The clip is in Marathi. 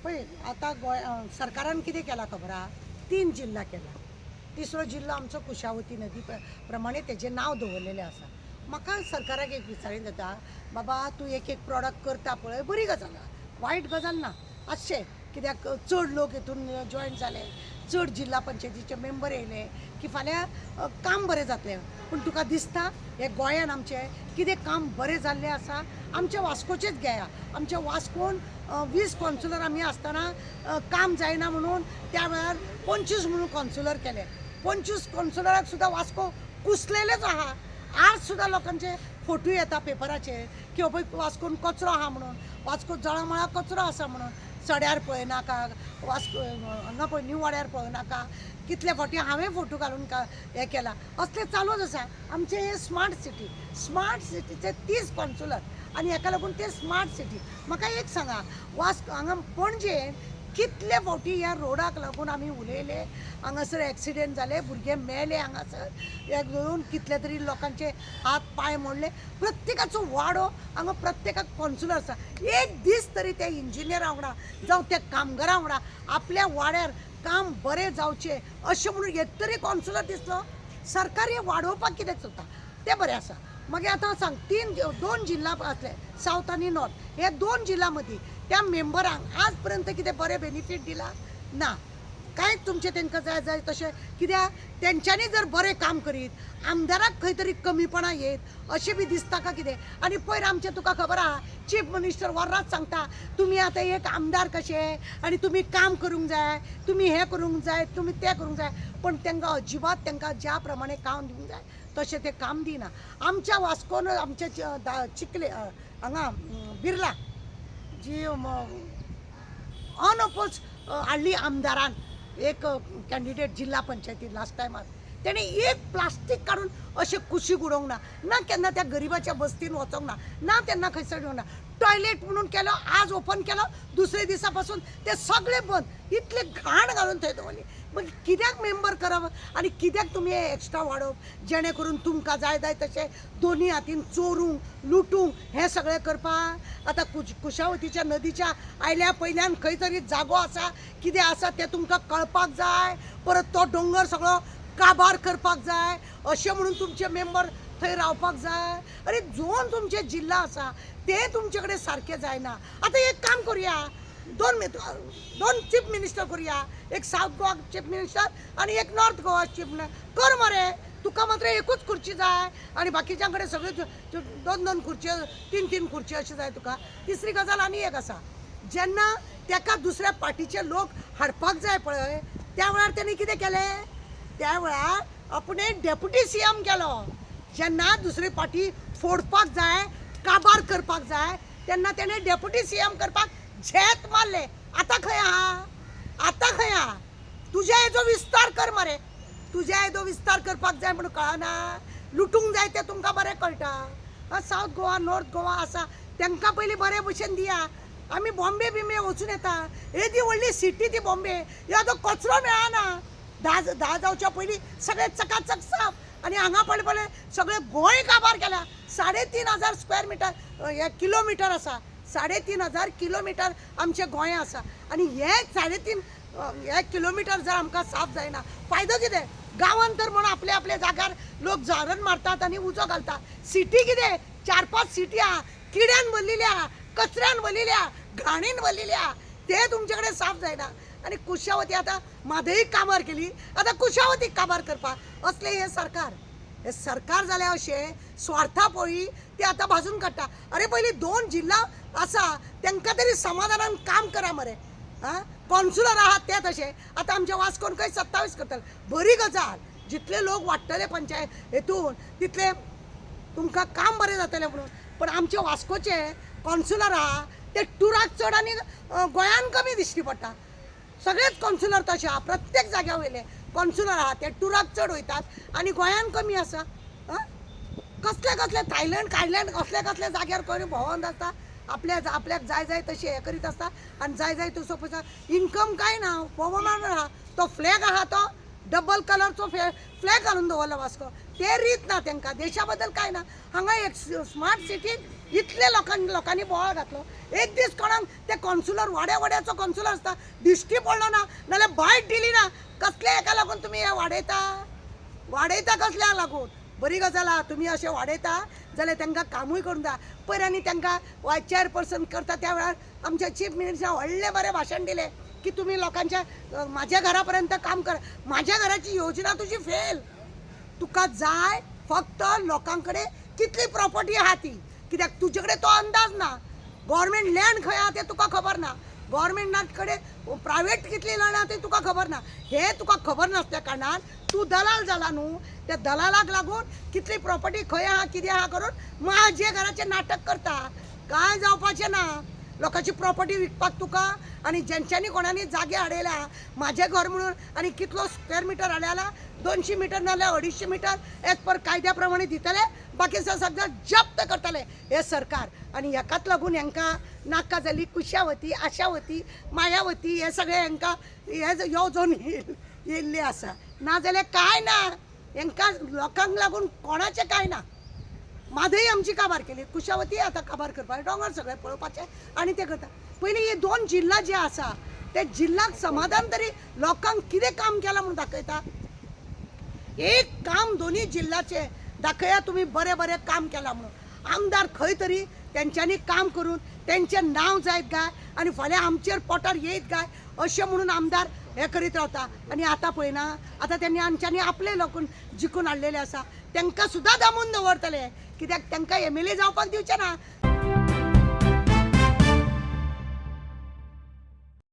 पळय आतां सरकारान कितें केलां खबर आहा 3 जिल्हा केला. तिसरो जिल्लो आमचो कुशावती नदी प्रमाणे तेजें नांव दवरलेलें आसा. म्हाका सरकाराक एक विचारीत जाता, बाबा तूं एक एक प्रॉडक्ट करता पळय बरी गजाल आहा, वायट गजाल ना. आसचें कित्याक चड लोक हितून जॉयन जाले, चड जिल्हा पंचायतीचे मेंबर येयले की फाल्यां काम बरें जातलें. पूण तुका दिसता हे गोंयान आमचें कितें काम बरें जाल्लें आसा? आमच्या वास्कोचेच घेया. आमच्या वास्कोन 20 कॉन्सुलर आमी आसतना काम जायना म्हणून त्या वेळार 25 म्हणून कॉन्सुलर केले. 25 कॉन्सुलराक सुद्दां वास्को कुसलेलेच आहा. आज सुद्दां लोकांचे फोटो येता पेपराचेर की हो पळय वास्कोन कचरो आहा म्हणून, वास्को जळमळा कचरो आसा म्हणून. सड्यार पळयनाका, वास्को हांगा पळय न्यू वाड्यार पळोवनाका. कितले फावटी हांवें फोटो घालून हें केला. असलें चालूच आसा. आमचें हें स्मार्ट सिटीचे 30 कॉन्सुलर आनी हेका लागून ते स्मार्ट सिटी. म्हाका एक सांगा, हांगा पणजेन कितले फावटी ह्या रोडाक लागून आमी उलयले, हांगासर एक्सिडेंट जाले, भुरगे मेले हांगासर, एक धरून कितले तरी लोकांचे हात पांय मोडले. प्रत्येकाचो वाडो हांगा प्रत्येकाक कॉन्सुलर आसा. एक दीस तरी त्या इंजिनियरा वांगडा जावं त्या कामगारा वांगडा आपल्या वाड्यार काम बरें जावचें अशें म्हणून एक तरी कॉन्सुलर दिसलो. सरकार हें वाडोवपाक कितें चलता तें बरें आसा. मागीर आतां सांग 2 जिल्हा आसले, सावथ आनी नॉर्थ, हे 2 जिल्हा मदीं त्या मेंबरांक आज पर्यंत कितें बरें बेनिफीट दिला ना. कांयच तुमचें तांकां जाय तशें कित्याक तेंच्यांनी जर बरें काम करीत आमदाराक खंय तरी कमीपणां येत अशें बी दिसता का कितें? आनी पयर आमचें तुका खबर आहा चीफ मिनिस्टर वरात सांगता तुमी आतां एक आमदार कशे आनी तुमी काम करूंक जाय, तुमी हें करूंक जाय, तुमी तें करूंक जाय. पण तांकां अजिबात तांकां ज्या प्रमाणे काम दिवंक जाय तशें ते काम दिना. आमच्या वास्कोन आमचे चिखले हांगा बिर्ला जी अनअपोज हाडली आमदारान एक कॅन्डिडेट जिल्हा पंचायतीन लास्ट टायमार, तेणें एक प्लास्टीक काडून अशें कुशीक उडोवंक ना, ना केन्ना त्या गरिबाच्या बस्तीन वचोंक ना, ना तेन्ना खंयसर येवंक ना. टॉयलेट म्हणून केलो, आज ओपन केलो, दुसरे दिसा पासून ते सगळे बंद. इतले घाण घालून थंय दवरली. मग कित्याक मेंबर करप आनी कित्याक तुमी हे एक्स्ट्रा वाडोवप जेणे करून तुमकां जाय तशें दोनी हातीन चोरूंक लुटूंक हें सगळें करपाक? आतां कुशावतीच्या नदीच्या आयल्या पयल्यान खंय तरी जागो आसा, कितें आसा तें तुमकां कळपाक जाय. परत तो दोंगर सगळो काबार करपाक जाय अशें म्हणून तुमचे मेंबर थंय रावपाक जाय. अरे जोन तुमचे जिल्हा आसा ते तुमचे कडेन सारके जायना. आतां एक काम करुया, 2 चीफ मिनिस्टर करुया, एक सावथ गोवा चीफ मिनिस्टर आनी एक नॉर्थ गोवा चीफ मिनिस्टर कर मरे. तुका मात्र एकूच खुर्ची जाय आनी बाकीच्या कडेन सगळे 2 खुर्च्यो 3 खुर्च्यो अशें जाय तुका. तिसरी गजाल आनी एक आसा, जेन्ना ताका दुसऱ्या पार्टीचे लोक हाडपाक जाय पळय त्या वेळार तेणी कितें केलें? त्या वेळार आपणे डेप्युटी सीएम केलो. जेन्ना दुसरी पार्टी फोडपाक जाय, काबार करपाक जाय तेन्ना तेणें डेप्युटी सीएम करपाक झेत मारले. आतां खंय आहा? आतां खंय आहा? तुज्या हेजो विस्तार कर मरे. तुज्या हेजो विस्तार करपाक जाय म्हणून कळना, लुटूंक जाय तें तुमकां बरें कळटा. सावथ गोवा नॉर्थ गोवा आसा तांकां पयलीं बरे भशेन दिया. आमी बॉम्बे बिम्बे वचून येता, येदी व्हडली सिटी ती बॉम्बे, ह्यो कचरो मेळना. धा जावच्या पयलीं सगळें चकाचक साफ. आनी हांगा पळय सगळें गोंय काबार केल्या. 3,500 स्क्वेअर मिटर हे किलोमिटर आसा, 3,500 किलोमिटर आमचें गोंय आसा. आनी हे 3.5 हे किलोमिटर जर आमकां साफ जायना फायदो कितें? गांवांत तर म्हणून आपल्या जाग्यार लोक झारण मारतात आनी उजो घालतात. सिटी कितें? 4-5 सिटी आहा, किड्यान भरलेल्या, कचऱ्यान भरलेल्या, घाणीन भरलेल्या. ते तुमचे कडेन साफ जायना. आनी कुशावती आतां म्हादई काबार केली, आतां कुशावती काबार करपाक असलें हें सरकार जाल्यार अशें स्वार्था पोळी ते आतां भाजून काडटा. अरे पयलीं 2 जिल्हा आसा तांकां तरी समाधानान काम करा मरे. कॉन्सुलर आहात ते तशें आतां आमच्या वास्कोन खंय 27 करतले, बरी गजाल. जितले लोक वाडटले पंचायत हेतून तितले तुमकां काम बरें जातलें म्हणून. पण आमचे वास्कोचे कॉन्सुलर आहा ते टुराक चड आनी गोंयान कमी दिश्टी पडटा. सगळेच कॉन्सुलर तशे आहा, प्रत्येक जाग्या वयले कॉन्सुलर आहा ते टुराक चड वयतात आनी गोंयान कमी आसा. कसले थायलंड कसले जाग्यार खंय भोंवोन आसता, आपल्याक जाय तशें हें करीत आसता आनी जाय तसो पयसो इन्कम कांय ना. पवमान आहा तो फ्लॅग आहा तो डबल कलरचो फ्लॅग घालून दवरला वास्को. ते रीत ना तांकां, देशा बद्दल कांय ना. हांगा एक स्मार्ट सिटीन इतले लोकांनी बोवाळ घातलो. एक दीस कोणाक ते कॉन्सुलर वाड्याचो कॉन्सुलर आसता दिश्टी पडलो ना नाल्यार बायट दिली ना. कसले हाका लागून तुमी हे वाडयता कसल्या लागून? बरी गजाल आहा तुमी अशें वाडयता जाल्यार तांकां कामूय करूंक जाय. पयर आनी तांकां वायस चेअरपर्सन करता त्या वेळार आमच्या चीफ मिनिस्टरान व्हडलें बरें भाशण दिलें की तुमी लोकांच्या म्हाज्या घरापर्यंत काम कर. म्हाज्या घराची योजना तुजी फेल. तुका जाय फक्त लोकां कडेन कितली प्रॉपर्टी आहा ती. कित्याक तुजे कडेन तो अंदाज ना. गव्हर्मेंट लँड खंय आहा तें तुका खबर ना. गव्हर्मेंटा कडेन प्रायवेट कितली लँड आहा तें तुका खबर ना. हे तुका खबर नासल्या कारणान तूं दलाल जाला न्हू. त्या दलालाक लागून कितली प्रॉपर्टी खंय आहा कितें आहा करून म्हाजे घराचें नाटक करता. कांय जावपाचें ना. लोकांची प्रॉपर्टी विकपाक तुका आनी ज्यांच्यांनी कोणानी जागे हाडयल्या म्हाजें घर म्हणून आनी कितलो स्क्वेअर मिटर हाडला 200 मिटर नाल्यार 250 मिटर एज पर कायद्या प्रमाणे दितले. बाकीचं सगळं जप्त करतले हे सरकार. आणि हेकाच लागून हांकां नाका जाली कुशावती आशावती मायावती हे सगळे हांकां हे येवजोन येयल्ले आसा. नाजाल्यार कांय ना. हांकां लोकांक लागून कोणाचें कांय ना. माधवी आमची काबार केली कुशावती आतां काबार करपाक दोंगर सगळे पळोवपाचे आनी ते करता. पयलीं हे 2 जिल्ला जे आसा ते जिल्ल्याक समाधान तरी लोकांक कितें काम केलां म्हणून दाखयता. एक काम दोन्ही जिल्ह्याचे दाखया तुम्ही बरें बरें काम केलां म्हणून. आमदार खंय तरी तेंच्यांनी काम करून तेंचें नांव जायत गाय आनी फाल्यां आमचेर पोटार येयत गाय अशें म्हणून आमदार हे करीत रावता. आनी आतां पळयना आतां तेंच्यांनी आमच्यांनी आपले लोक जिखून हाडलेले आसा. तांकां सुद्दां दामून दवरतले कित्याक तांकां MLA जावपाक दिवचे ना.